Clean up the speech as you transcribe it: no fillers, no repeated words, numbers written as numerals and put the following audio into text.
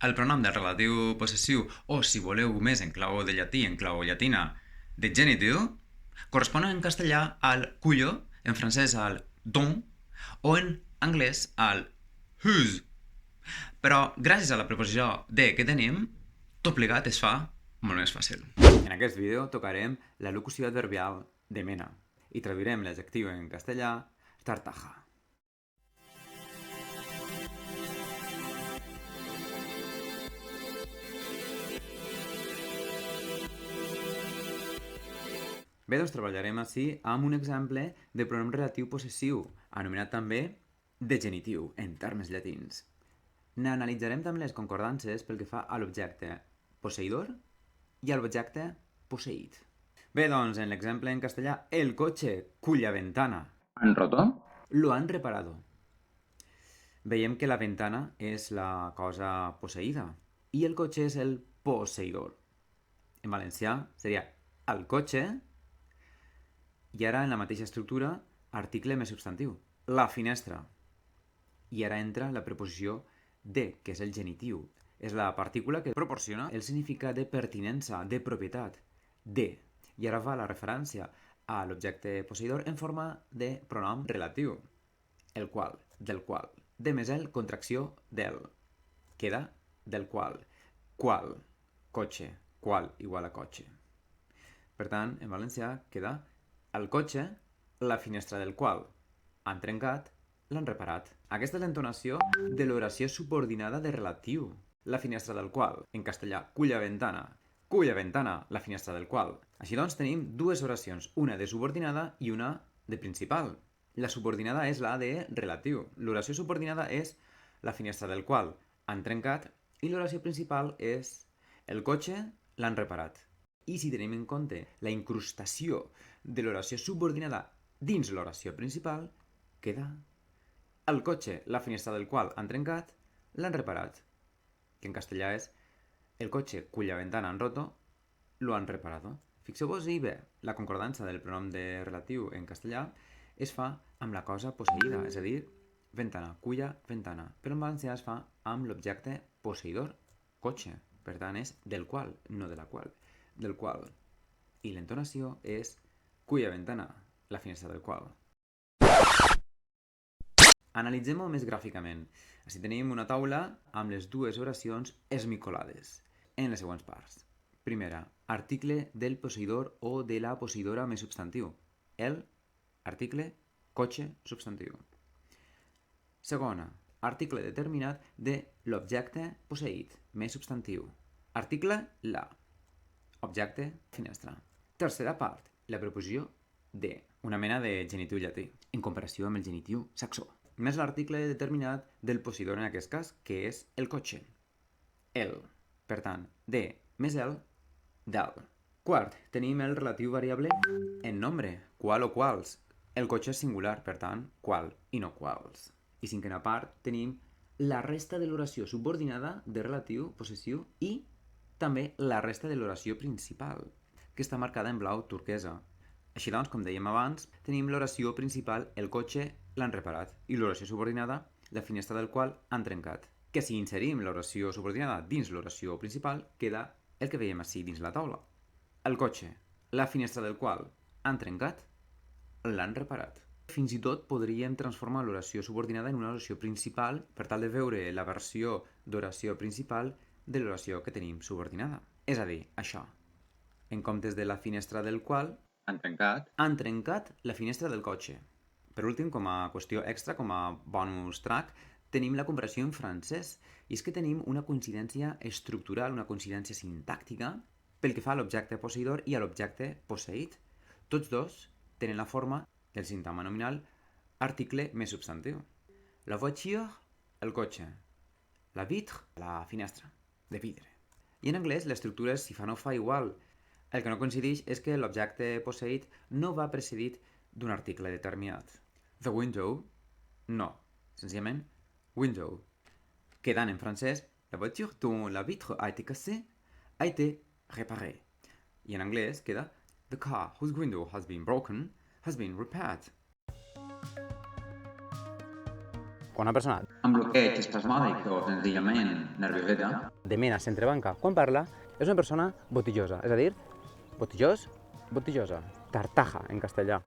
El pronom del relatiu possessiu, o si voleu més en clau de llatí, en clau llatina, de genitiu, correspon en castellà al cuyo, en francès al don, o en anglès al whose. Però gràcies a la preposició de que tenim, tot plegat es fa molt més fàcil. En aquest vídeo tocarem la locució adverbial de mena i traduirem l'adjectiu en castellà tartaja. Bé, doncs treballarem així amb un exemple de pronom relatiu possessiu, anomenat també de genitiu, en termes llatins. N'analitzarem també les concordances pel que fa a l'objecte posseïdor i a l'objecte posseït. Bé, doncs, en l'exemple en castellà, el coche cuya ventana han roto lo han reparado. Veiem que la ventana és la cosa posseïda i el cotxe és el posseïdor. En valencià seria el cotxe i ara en la mateixa estructura article més substantiu, la finestra. I ara entra la preposició de, que és el genitiu. És la partícula que proporciona el significat de pertinença, de propietat, de. I ara va la referència a l'objecte posseïdor en forma de pronom relatiu, el qual, del qual. De més el, contracció del. Queda del qual. Qual, cotxe, qual igual a cotxe. Per tant, en valencià queda el cotxe, la finestra del qual han trencat, l'han reparat. Aquesta és l'entonació de l'oració subordinada de relatiu. La finestra del qual, en castellà, cuya ventana, la finestra del qual. Així doncs, tenim dues oracions, una de subordinada i una de principal. La subordinada és la de relatiu. L'oració subordinada és la finestra del qual han trencat i l'oració principal és el cotxe l'han reparat. I si tenim en compte la incrustació de l'oració subordinada dins l'oració principal, queda el cotxe, la finestra del qual han trencat, l'han reparat. Que en castellà és el cotxe cuya ventana han roto, lo han reparado. Fixeu-vos-hi bé, la concordança del pronom de relatiu en castellà es fa amb la cosa posseïda, és a dir, ventana, cuya ventana. Però en valencià es fa amb l'objecte posseïdor, cotxe. Per tant, és del qual, no de la qual. Del qual. I l'entonació és cuya ventana, la finestra del qual. Analitzem-ho més gràficament. Així tenim una taula amb les dues oracions esmicolades en les següents parts. Primera, article del posseïdor o de la posseïdora més substantiu. El, article, cotxe, substantiu. Segona, article determinat de l'objecte posseït, més substantiu. Article, la. Objecte, finestra. Tercera part, la preposició de, una mena de genitiu llatí, en comparació amb el genitiu saxó. Més l'article determinat del posseïdor en aquest cas, que és el cotxe. El. Per tant, de més el, del. Quart, tenim el relatiu variable en nombre, qual o quals. El cotxe és singular, per tant, qual i no quals. I cinquena part, tenim la resta de l'oració subordinada de relatiu possessiu i també la resta de l'oració principal, que està marcada en blau turquesa. Així doncs, com dèiem abans, tenim l'oració principal, el cotxe l'han reparat, i l'oració subordinada, la finestra del qual han trencat. Que si inserim l'oració subordinada dins l'oració principal, queda el que veiem així dins la taula. El cotxe, la finestra del qual han trencat, l'han reparat. Fins i tot podríem transformar l'oració subordinada en una oració principal per tal de veure la versió d'oració principal de l'oració que tenim subordinada. És a dir, això. En comptes de la finestra del qual han trencat la finestra del cotxe. Per últim, com a qüestió extra, com a bonus track, tenim la comparació en francès. I és que tenim una coincidència estructural, una coincidència sintàctica pel que fa a l'objecte posseïdor i a l'objecte posseït. Tots dos tenen la forma del sintagma nominal article més substantiu. La voiture, el cotxe. La vitre, la finestra, de vidre. I en anglès l'estructura és si fa no fa igual. El que no coincideix és que l'objecte posseït no va precedit d'un article determinat. The window, no. Senzillament, window. Quedant en francès, la voiture dont la vitre a été cassée a été réparée. I en anglès queda the car whose window has been broken has been repaired. Quan una persona amb bloqueig espasmòdic o senzillament nervioseta, de mena s'entrebanca quan parla, és una persona botillosa, és a dir, botillós, botillosa, tartaja en castellà.